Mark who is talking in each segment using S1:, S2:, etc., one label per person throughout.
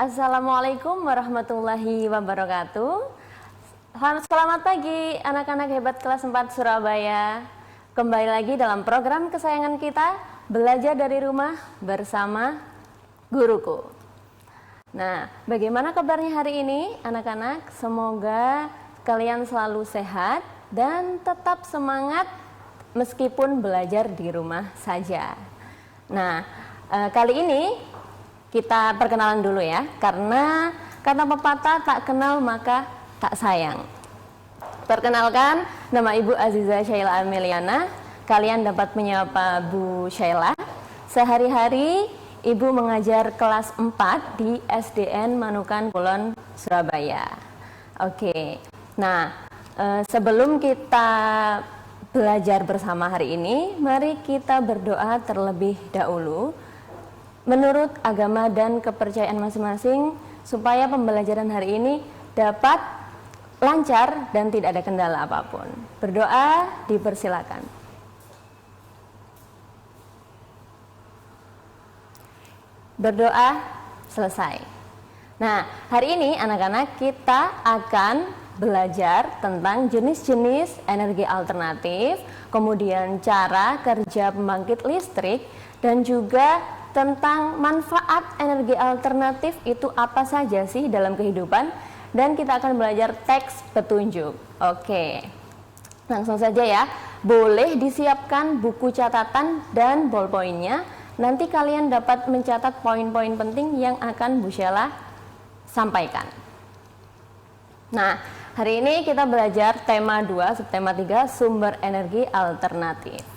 S1: Assalamualaikum warahmatullahi wabarakatuh. Selamat pagi anak-anak hebat kelas 4 Surabaya. Kembali lagi dalam program kesayangan kita, Belajar dari Rumah bersama Guruku. Nah, bagaimana kabarnya hari ini anak-anak? Semoga kalian selalu sehat dan tetap semangat meskipun belajar di rumah saja. Nah, kali ini kita perkenalan dulu ya, karena kata pepatah tak kenal maka tak sayang. Perkenalkan, nama Ibu Aziza Syaila Ameliana. Kalian dapat menyapa Bu Syaila. Sehari-hari Ibu mengajar kelas 4 di SDN Manukan Kulon, Surabaya. Oke, nah sebelum kita belajar bersama hari ini, mari kita berdoa terlebih dahulu menurut agama dan kepercayaan masing-masing supaya pembelajaran hari ini dapat lancar dan tidak ada kendala apapun. Berdoa dipersilakan. Berdoa selesai. Nah, hari ini anak-anak kita akan belajar tentang jenis-jenis energi alternatif, kemudian cara kerja pembangkit listrik, dan juga tentang manfaat energi alternatif itu apa saja sih dalam kehidupan, dan kita akan belajar teks petunjuk. Oke, langsung saja ya. Boleh disiapkan buku catatan dan ballpointnya. Nanti kalian dapat mencatat poin-poin penting yang akan Bu Syaila sampaikan. Nah, hari ini kita belajar tema 2, subtema 3, sumber energi alternatif.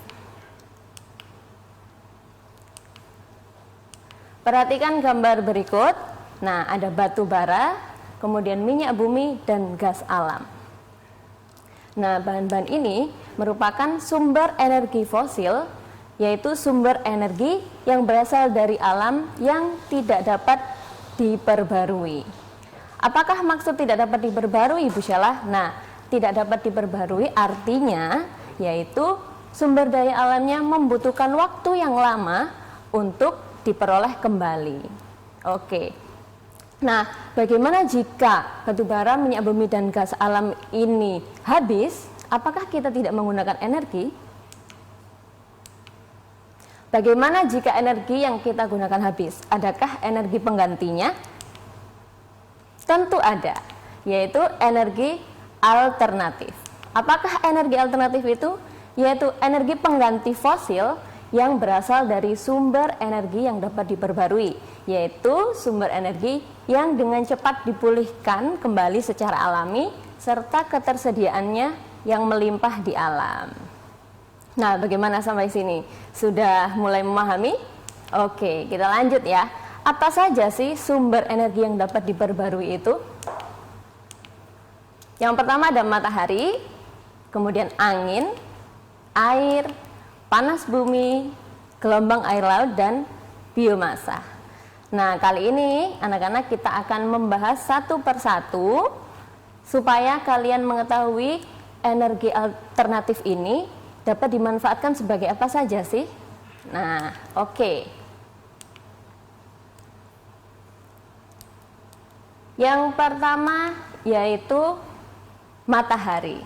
S1: Perhatikan gambar berikut. Nah, ada batu bara, kemudian minyak bumi, dan gas alam. Nah, bahan-bahan ini merupakan sumber energi fosil, yaitu sumber energi yang berasal dari alam yang tidak dapat diperbarui. Apakah maksud tidak dapat diperbarui, Bu Syaila? Nah, tidak dapat diperbarui artinya yaitu sumber daya alamnya membutuhkan waktu yang lama untuk diperoleh kembali. Oke. Nah, bagaimana jika batu bara, minyak bumi, dan gas alam ini habis? Apakah kita tidak menggunakan energi? Bagaimana jika energi yang kita gunakan habis? Adakah energi penggantinya? Tentu ada, yaitu energi alternatif. Apakah energi alternatif itu? Yaitu energi pengganti fosil yang berasal dari sumber energi yang dapat diperbarui, yaitu sumber energi yang dengan cepat dipulihkan kembali secara alami serta ketersediaannya yang melimpah di alam. Nah, bagaimana sampai sini? Sudah mulai memahami? Oke, kita lanjut ya. Apa saja sih sumber energi yang dapat diperbarui itu? Yang pertama ada matahari, kemudian angin, air, panas bumi, gelombang air laut, dan biomasa. Nah, kali ini anak-anak kita akan membahas satu persatu supaya kalian mengetahui energi alternatif ini dapat dimanfaatkan sebagai apa saja sih? Nah, oke. Yang pertama yaitu matahari.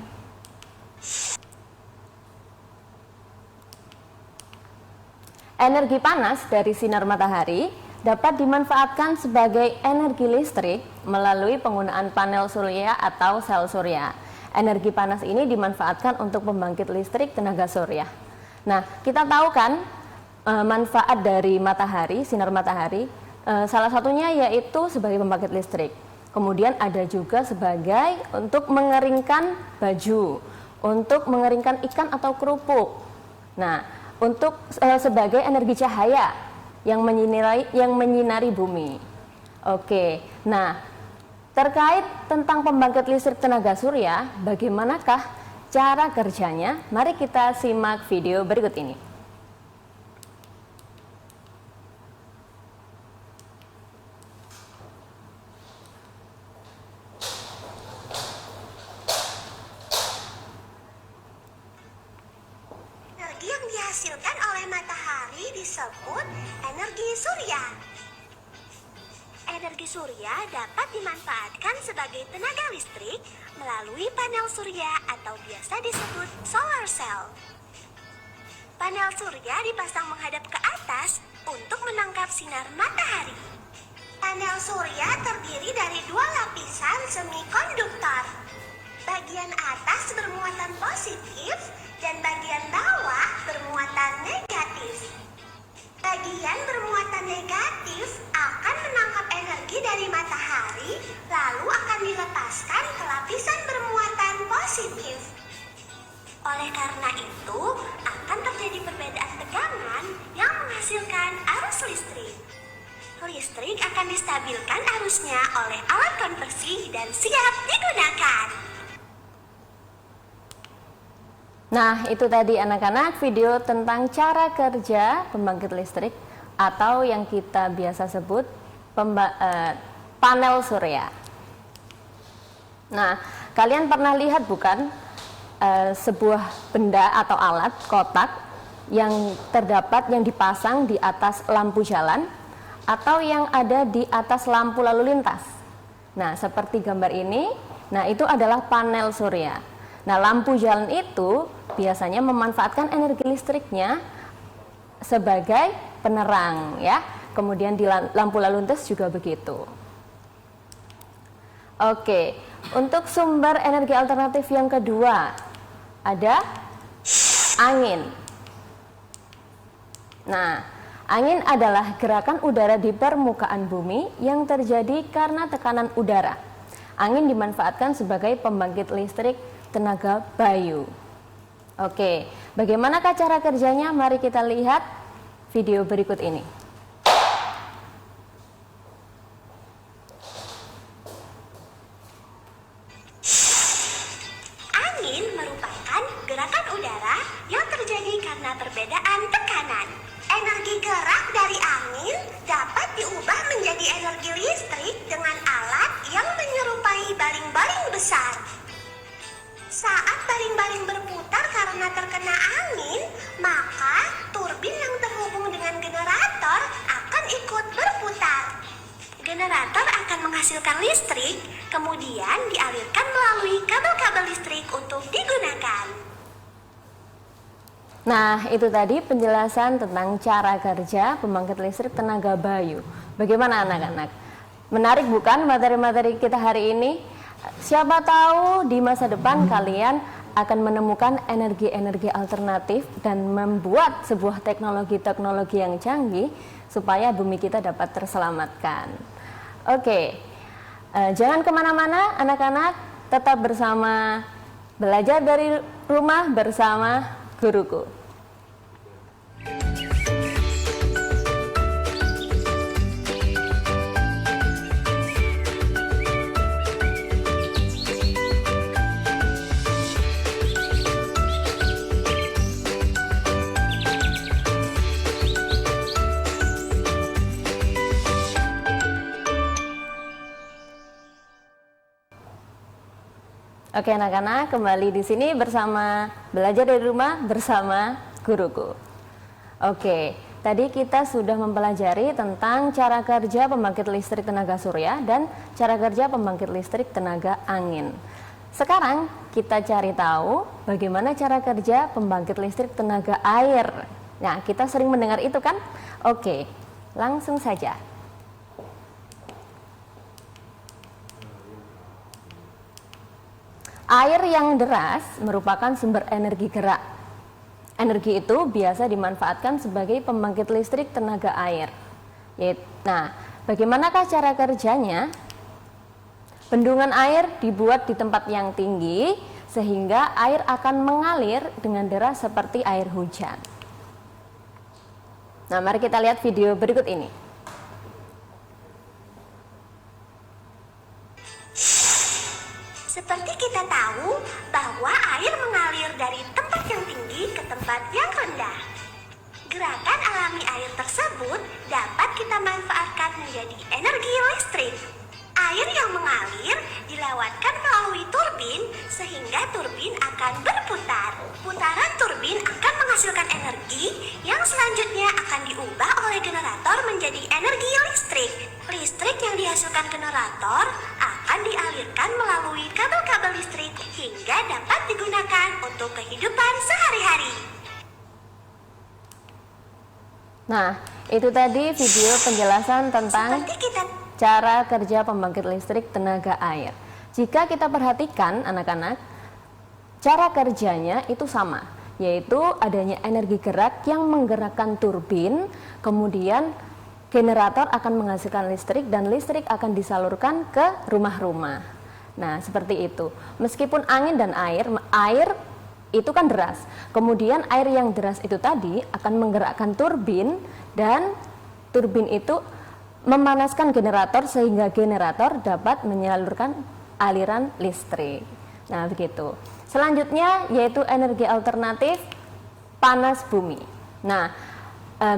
S1: Energi panas dari sinar matahari dapat dimanfaatkan sebagai energi listrik melalui penggunaan panel surya atau sel surya. Energi panas ini dimanfaatkan untuk pembangkit listrik tenaga surya. Nah, kita tahu kan manfaat dari matahari, sinar matahari, salah satunya yaitu sebagai pembangkit listrik. Kemudian ada juga sebagai untuk mengeringkan baju, untuk mengeringkan ikan atau kerupuk. Nah, untuk sebagai energi cahaya yang menyinari bumi. Oke, nah terkait tentang pembangkit listrik tenaga surya, bagaimanakah cara kerjanya? Mari kita simak video berikut ini.
S2: dihasilkan oleh matahari disebut energi surya. energi surya dapat dimanfaatkan sebagai tenaga listrik melalui panel surya atau biasa disebut solar cell. Panel surya dipasang menghadap ke atas untuk menangkap sinar matahari. Panel surya terdiri dari 2 lapisan semikonduktor. Bagian atas bermuatan positif dan bagian bawah bermuatan negatif. Bagian bermuatan negatif akan menangkap energi dari matahari, lalu akan dilepaskan ke lapisan bermuatan positif. Oleh karena itu, akan terjadi perbedaan tegangan yang menghasilkan arus listrik. Listrik akan distabilkan arusnya oleh alat konversi dan siap digunakan.
S1: Nah, itu tadi anak-anak video tentang cara kerja pembangkit listrik atau yang kita biasa sebut panel surya. Nah, kalian pernah lihat bukan sebuah benda atau alat kotak yang yang dipasang di atas lampu jalan atau yang ada di atas lampu lalu lintas? Nah, seperti gambar ini, nah itu adalah panel surya. Nah, lampu jalan itu biasanya memanfaatkan energi listriknya sebagai penerang ya. Kemudian di lampu lalu lintas juga begitu. Oke, untuk sumber energi alternatif yang kedua ada angin. Nah, angin adalah gerakan udara di permukaan bumi yang terjadi karena tekanan udara. Angin dimanfaatkan sebagai pembangkit listrik tenaga bayu. Oke, bagaimanakah cara kerjanya? Mari kita lihat video berikut ini.
S2: Angin merupakan gerakan udara yang terjadi karena perbedaan tekanan. Energi gerak dari angin dapat diubah menjadi energi listrik dengan alat yang menyerupai baling-baling besar. Saat baling-baling berputar karena terkena angin, maka turbin yang terhubung dengan generator akan ikut berputar. Generator akan menghasilkan listrik, kemudian dialirkan melalui kabel-kabel listrik untuk digunakan.
S1: Nah, itu tadi penjelasan tentang cara kerja pembangkit listrik tenaga bayu. Bagaimana anak-anak? Menarik bukan materi-materi kita hari ini? Siapa tahu di masa depan kalian akan menemukan energi-energi alternatif dan membuat sebuah teknologi-teknologi yang canggih supaya bumi kita dapat terselamatkan. Oke, jangan kemana-mana anak-anak, tetap bersama Belajar dari Rumah bersama Guruku. Oke anak-anak, kembali di sini bersama Belajar dari Rumah bersama Guruku. Oke, tadi kita sudah mempelajari tentang cara kerja pembangkit listrik tenaga surya dan cara kerja pembangkit listrik tenaga angin. Sekarang kita cari tahu bagaimana cara kerja pembangkit listrik tenaga air. Nah, kita sering mendengar itu kan? Oke, langsung saja. Air yang deras merupakan sumber energi gerak. Energi itu biasa dimanfaatkan sebagai pembangkit listrik tenaga air. Nah, bagaimanakah cara kerjanya? Bendungan air dibuat di tempat yang tinggi sehingga air akan mengalir dengan deras seperti air hujan. Nah, mari kita lihat video berikut ini.
S2: Seperti kita tahu bahwa air mengalir dari tempat yang tinggi ke tempat yang rendah. Gerakan alami air tersebut dapat kita manfaatkan menjadi energi listrik. Air yang mengalir dilewatkan melalui turbin sehingga turbin akan berputar. Putaran turbin akan menghasilkan energi yang selanjutnya akan diubah oleh generator menjadi energi listrik. Listrik yang dihasilkan untuk kehidupan sehari-hari.
S1: Nah, itu tadi video penjelasan tentang
S2: Seperti kita
S1: cara kerja pembangkit listrik tenaga air. Jika kita perhatikan anak-anak, cara kerjanya itu sama, yaitu adanya energi gerak yang menggerakkan turbin, kemudian generator akan menghasilkan listrik dan listrik akan disalurkan ke rumah-rumah. Nah, seperti itu. Meskipun angin dan air itu kan deras. Kemudian air yang deras itu tadi akan menggerakkan turbin dan turbin itu memanaskan generator sehingga generator dapat menyalurkan aliran listrik. Nah, begitu. Selanjutnya yaitu energi alternatif panas bumi. Nah,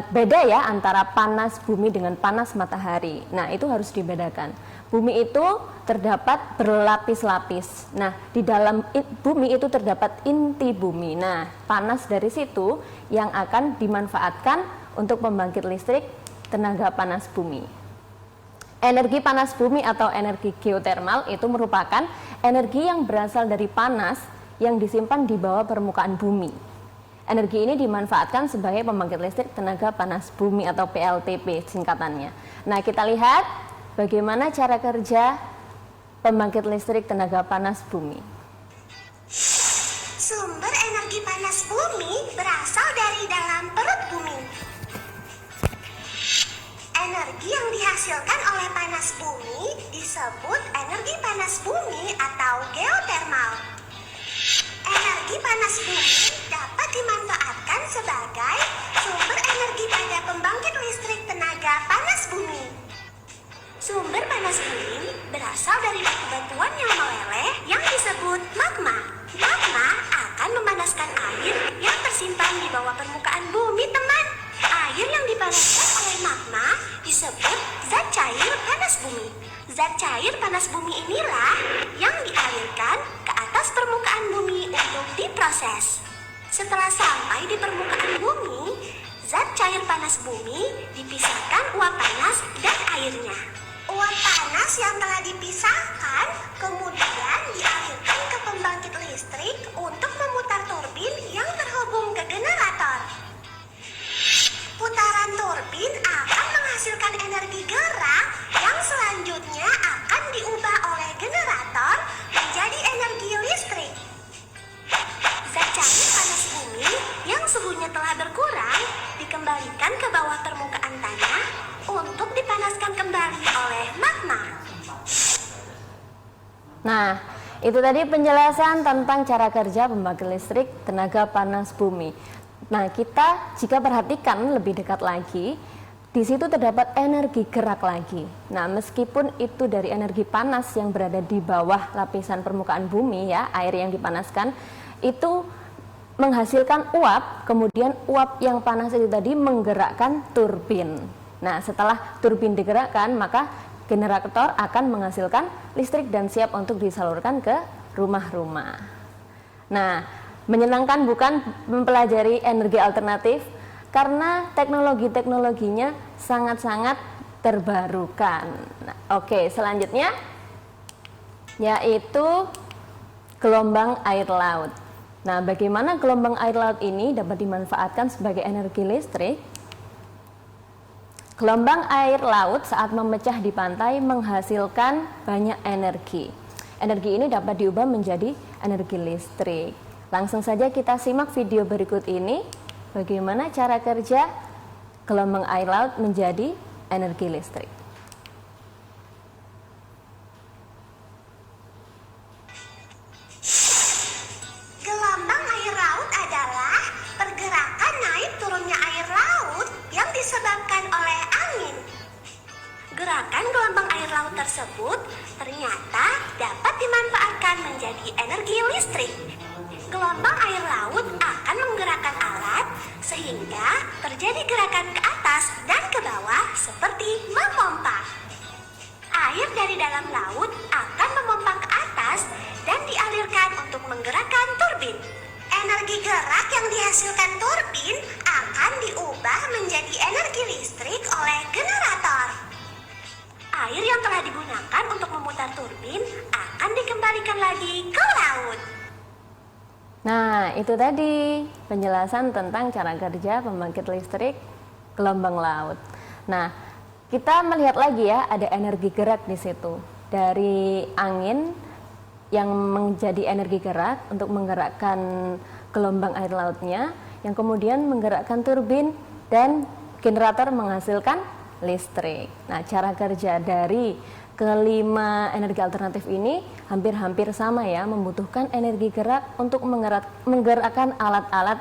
S1: beda ya antara panas bumi dengan panas matahari. Nah, itu harus dibedakan. Bumi itu terdapat berlapis-lapis. Nah, di dalam bumi itu terdapat inti bumi. Nah, panas dari situ yang akan dimanfaatkan untuk pembangkit listrik tenaga panas bumi. Energi panas bumi atau energi geotermal itu merupakan energi yang berasal dari panas yang disimpan di bawah permukaan bumi. Energi ini dimanfaatkan sebagai pembangkit listrik tenaga panas bumi atau PLTP singkatannya. Nah, kita lihat bagaimana cara kerja pembangkit listrik tenaga panas bumi.
S2: Sumber energi panas bumi berasal dari dalam perut bumi. Energi yang dihasilkan oleh panas bumi disebut energi panas bumi atau geotermal. Energi panas bumi dapat dimanfaatkan sebagai sumber energi pada pembangkit listrik tenaga panas bumi. Sumber panas bumi berasal dari batu-batuan yang meleleh yang disebut magma. Magma akan memanaskan air yang tersimpan di bawah permukaan bumi, teman. Air yang dipanaskan oleh magma disebut zat cair panas bumi. Zat cair panas bumi inilah yang dialirkan ke atas permukaan bumi untuk diproses. Setelah sampai di permukaan bumi, zat cair panas bumi dipisahkan uap panas dan airnya. Uap panas yang telah dipisahkan kemudian dialirkan ke pembangkit listrik untuk memutar turbin yang terhubung ke generator. Putaran turbin akan menghasilkan energi gerak yang selanjutnya akan diubah oleh generator menjadi energi listrik. Zat cair panas bumi yang suhunya telah berkurang dikembalikan ke bawah permukaan tanah untuk dipanaskan kembali oleh magma.
S1: Nah, itu tadi penjelasan tentang cara kerja pembangkit listrik tenaga panas bumi. Nah, kita jika perhatikan lebih dekat lagi, di situ terdapat energi gerak lagi. Nah, meskipun itu dari energi panas yang berada di bawah lapisan permukaan bumi ya, air yang dipanaskan itu menghasilkan uap, kemudian uap yang panas itu tadi menggerakkan turbin. Nah, setelah turbin digerakkan, maka generator akan menghasilkan listrik dan siap untuk disalurkan ke rumah-rumah. Nah, menyenangkan bukan mempelajari energi alternatif? Karena teknologi-teknologinya sangat-sangat terbarukan. Nah, oke, selanjutnya yaitu gelombang air laut. Nah, bagaimana gelombang air laut ini dapat dimanfaatkan sebagai energi listrik? Gelombang air laut saat memecah di pantai menghasilkan banyak energi. Energi ini dapat diubah menjadi energi listrik. Langsung saja kita simak video berikut ini, bagaimana cara kerja gelombang air laut menjadi energi listrik.
S2: Gelombang air laut adalah pergerakan naik turunnya air laut yang disebabkan oleh angin. Gerakan gelombang air laut tersebut ternyata dapat dimanfaatkan menjadi energi listrik. Gelombang air laut akan menggerakkan alat sehingga terjadi gerakan ke atas dan ke bawah seperti memompa. Air dari dalam laut akan memompa ke atas dan dialirkan untuk menggerakkan turbin. Energi gerak yang dihasilkan turbin akan diubah menjadi energi listrik oleh generator. Air yang telah digunakan untuk memutar turbin akan dikembalikan lagi ke laut.
S1: Nah, itu tadi penjelasan tentang cara kerja pembangkit listrik gelombang laut. Nah, kita melihat lagi ya, ada energi gerak di situ. Dari angin yang menjadi energi gerak untuk menggerakkan gelombang air lautnya, yang kemudian menggerakkan turbin dan generator menghasilkan listrik. Nah, cara kerja dari kelima energi alternatif ini hampir-hampir sama ya, membutuhkan energi gerak untuk menggerakkan alat-alat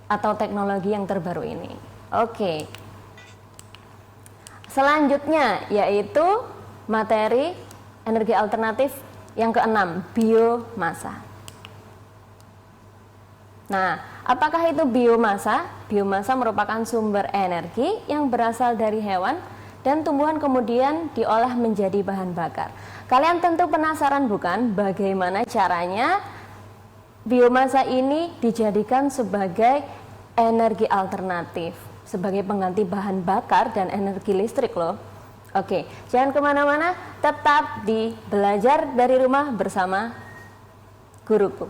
S1: atau teknologi yang terbaru ini. Oke. Selanjutnya yaitu materi energi alternatif yang keenam, biomasa. Nah, apakah itu biomasa? Biomasa merupakan sumber energi yang berasal dari hewan dan tumbuhan kemudian diolah menjadi bahan bakar. Kalian tentu penasaran bukan bagaimana caranya biomasa ini dijadikan sebagai energi alternatif, sebagai pengganti bahan bakar dan energi listrik loh. Oke, jangan kemana-mana, tetap di belajar dari rumah bersama guruku.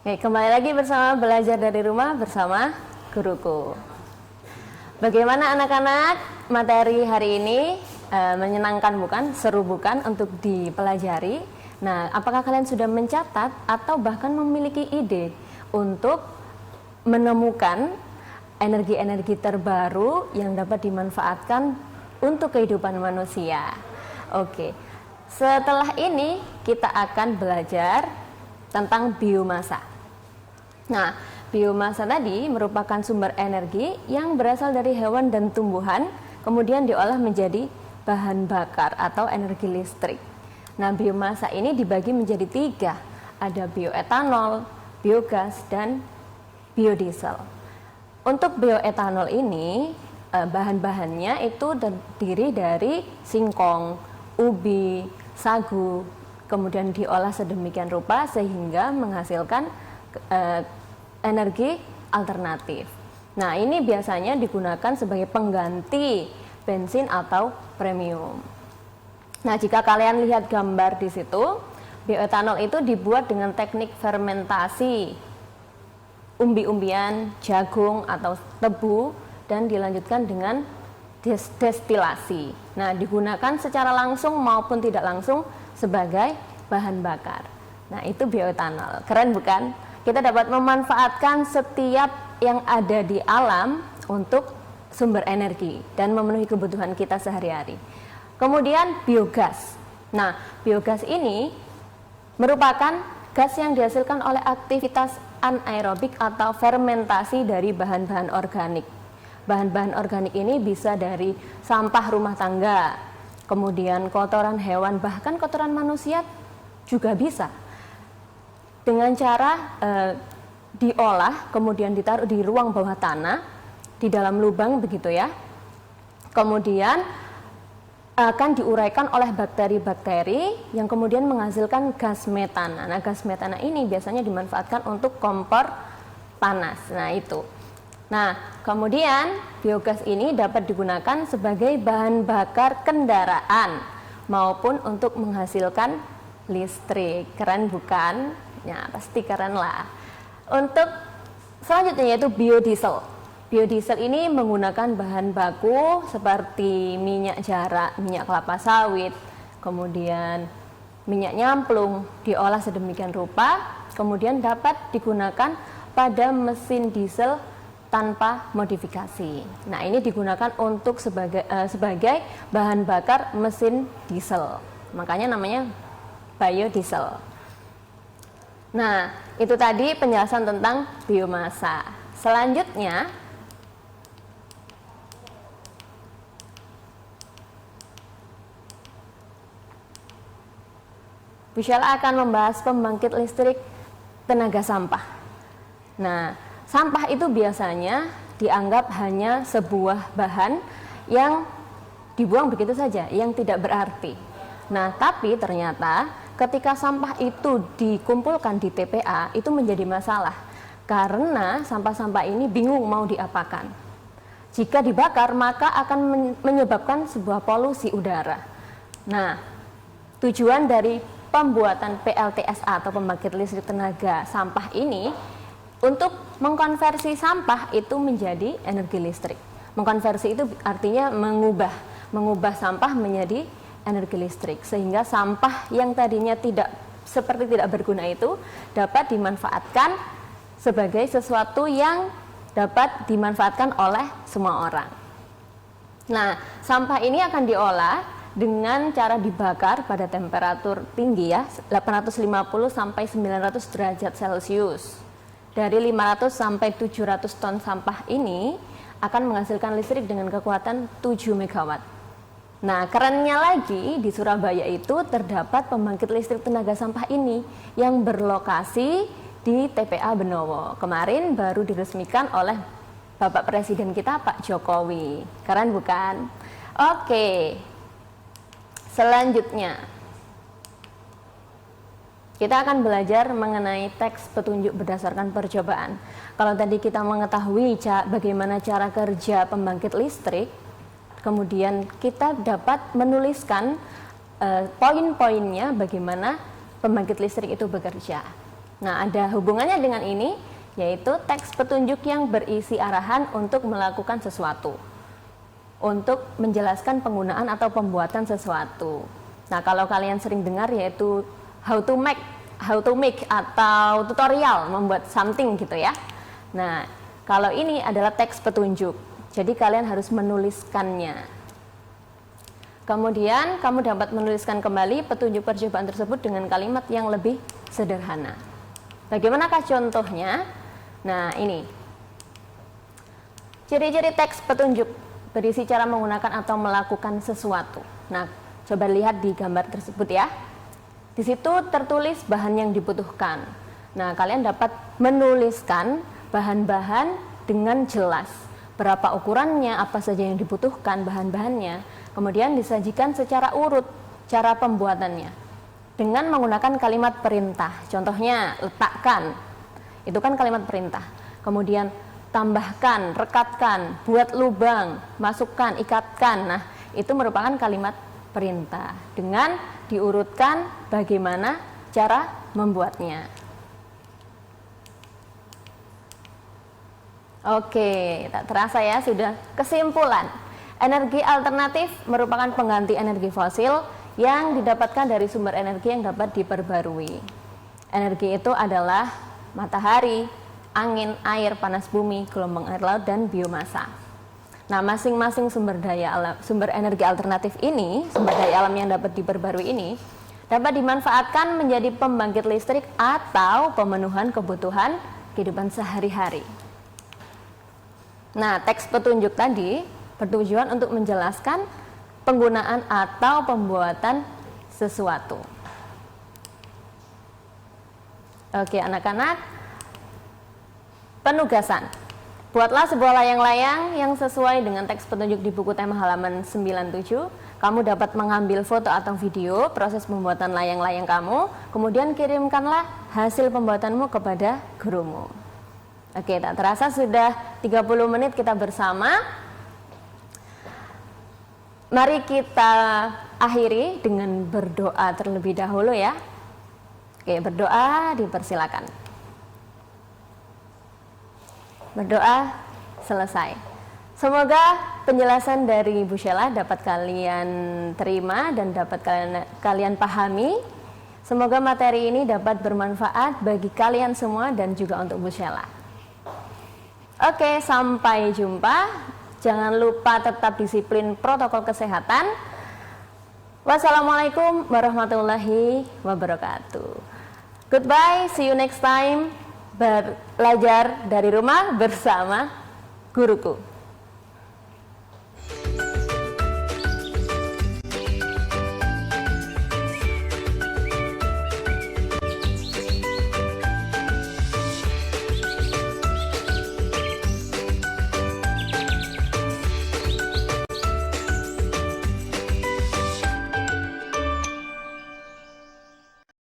S1: Oke, kembali lagi bersama belajar dari rumah bersama guruku. Bagaimana anak-anak, materi hari ini menyenangkan bukan? Seru bukan untuk dipelajari? Nah, apakah kalian sudah mencatat atau bahkan memiliki ide untuk menemukan energi-energi terbaru yang dapat dimanfaatkan untuk kehidupan manusia? Oke, setelah ini kita akan belajar tentang biomasa. Nah, biomasa tadi merupakan sumber energi yang berasal dari hewan dan tumbuhan, kemudian diolah menjadi bahan bakar atau energi listrik. Nah, biomasa ini dibagi menjadi 3, ada bioetanol, biogas, dan biodiesel. Untuk bioetanol ini, bahan-bahannya itu terdiri dari singkong, ubi, sagu, kemudian diolah sedemikian rupa sehingga menghasilkan energi alternatif. Nah, ini biasanya digunakan sebagai pengganti bensin atau premium. Nah, jika kalian lihat gambar di situ, bioetanol itu dibuat dengan teknik fermentasi umbi-umbian, jagung atau tebu dan dilanjutkan dengan destilasi. Nah, digunakan secara langsung maupun tidak langsung sebagai bahan bakar. Nah, itu bioetanol. Keren bukan? Kita dapat memanfaatkan setiap yang ada di alam untuk sumber energi dan memenuhi kebutuhan kita sehari-hari. Kemudian biogas. Nah, biogas ini merupakan gas yang dihasilkan oleh aktivitas anaerobik atau fermentasi dari bahan-bahan organik. Bahan-bahan organik ini bisa dari sampah rumah tangga, kemudian kotoran hewan, bahkan kotoran manusia juga bisa. Dengan cara diolah, kemudian ditaruh di ruang bawah tanah, di dalam lubang begitu ya. Kemudian akan diuraikan oleh bakteri-bakteri yang kemudian menghasilkan gas metana. Nah, gas metana ini biasanya dimanfaatkan untuk kompor panas. Nah, itu. Nah, kemudian biogas ini dapat digunakan sebagai bahan bakar kendaraan maupun untuk menghasilkan listrik. Keren bukan? Ya, pasti keren lah. Untuk selanjutnya yaitu biodiesel. Biodiesel ini menggunakan bahan baku seperti minyak jarak, minyak kelapa sawit, kemudian minyak nyamplung, diolah sedemikian rupa, kemudian dapat digunakan pada mesin diesel tanpa modifikasi. Nah, ini digunakan untuk sebagai bahan bakar mesin diesel. Makanya namanya biodiesel. Nah, itu tadi penjelasan tentang biomasa. Selanjutnya, Bu Sheila akan membahas pembangkit listrik tenaga sampah. Nah, sampah itu biasanya dianggap hanya sebuah bahan yang dibuang begitu saja, yang tidak berarti. Nah, tapi ternyata ketika sampah itu dikumpulkan di TPA itu menjadi masalah karena sampah-sampah ini bingung mau diapakan. Jika dibakar maka akan menyebabkan sebuah polusi udara. Nah, tujuan dari pembuatan PLTSA atau pembangkit listrik tenaga sampah ini untuk mengkonversi sampah itu menjadi energi listrik. Mengkonversi itu artinya mengubah sampah menjadi energi listrik, sehingga sampah yang tadinya tidak berguna itu dapat dimanfaatkan sebagai sesuatu yang dapat dimanfaatkan oleh semua orang. Nah, sampah ini akan diolah dengan cara dibakar pada temperatur tinggi ya, 850 sampai 900 derajat Celcius. Dari 500 sampai 700 ton sampah ini akan menghasilkan listrik dengan kekuatan 7 MW. Nah, kerennya lagi di Surabaya itu terdapat pembangkit listrik tenaga sampah ini yang berlokasi di TPA Benowo. Kemarin baru diresmikan oleh Bapak Presiden kita Pak Jokowi. Keren bukan? Oke. Selanjutnya kita akan belajar mengenai teks petunjuk berdasarkan percobaan. Kalau tadi kita mengetahui bagaimana cara kerja pembangkit listrik, kemudian kita dapat menuliskan poin-poinnya bagaimana pembangkit listrik itu bekerja. Nah, ada hubungannya dengan ini, yaitu teks petunjuk yang berisi arahan untuk melakukan sesuatu, untuk menjelaskan penggunaan atau pembuatan sesuatu. Nah, kalau kalian sering dengar yaitu how to make atau tutorial membuat something gitu ya. Nah, kalau ini adalah teks petunjuk. Jadi kalian harus menuliskannya. Kemudian kamu dapat menuliskan kembali petunjuk percobaan tersebut dengan kalimat yang lebih sederhana. Bagaimanakah contohnya? Nah, ini. Ciri-ciri teks petunjuk berisi cara menggunakan atau melakukan sesuatu. Nah, coba lihat di gambar tersebut ya. Di situ tertulis bahan yang dibutuhkan. Nah, kalian dapat menuliskan bahan-bahan dengan jelas. Berapa ukurannya, apa saja yang dibutuhkan bahan-bahannya. Kemudian disajikan secara urut cara pembuatannya. Dengan menggunakan kalimat perintah. Contohnya, letakkan. Itu kan kalimat perintah. Kemudian tambahkan, rekatkan, buat lubang, masukkan, ikatkan. Nah, itu merupakan kalimat perintah dengan diurutkan bagaimana cara membuatnya. Oke, tak terasa ya sudah kesimpulan. Energi alternatif merupakan pengganti energi fosil yang didapatkan dari sumber energi yang dapat diperbarui. Energi itu adalah matahari, angin, air, panas bumi, gelombang air laut, dan biomasa. Nah, masing-masing sumber energi alternatif ini, sumber daya alam yang dapat diperbarui ini, dapat dimanfaatkan menjadi pembangkit listrik atau pemenuhan kebutuhan kehidupan sehari-hari. Nah, teks petunjuk tadi bertujuan untuk menjelaskan penggunaan atau pembuatan sesuatu. Oke, anak-anak, penugasan. Buatlah sebuah layang-layang yang sesuai dengan teks petunjuk di buku tema halaman 97. Kamu dapat mengambil foto atau video proses pembuatan layang-layang kamu, kemudian kirimkanlah hasil pembuatanmu kepada gurumu. Oke, tak terasa sudah 30 menit kita bersama. Mari kita akhiri dengan berdoa terlebih dahulu ya. Oke, berdoa dipersilakan. Berdoa selesai. Semoga penjelasan dari Bu Sheila dapat kalian terima dan dapat kalian pahami. Semoga materi ini dapat bermanfaat bagi kalian semua dan juga untuk Bu Sheila. Oke, sampai jumpa. Jangan lupa tetap disiplin protokol kesehatan. Wassalamualaikum warahmatullahi wabarakatuh. Goodbye, see you next time. Belajar dari rumah bersama guruku.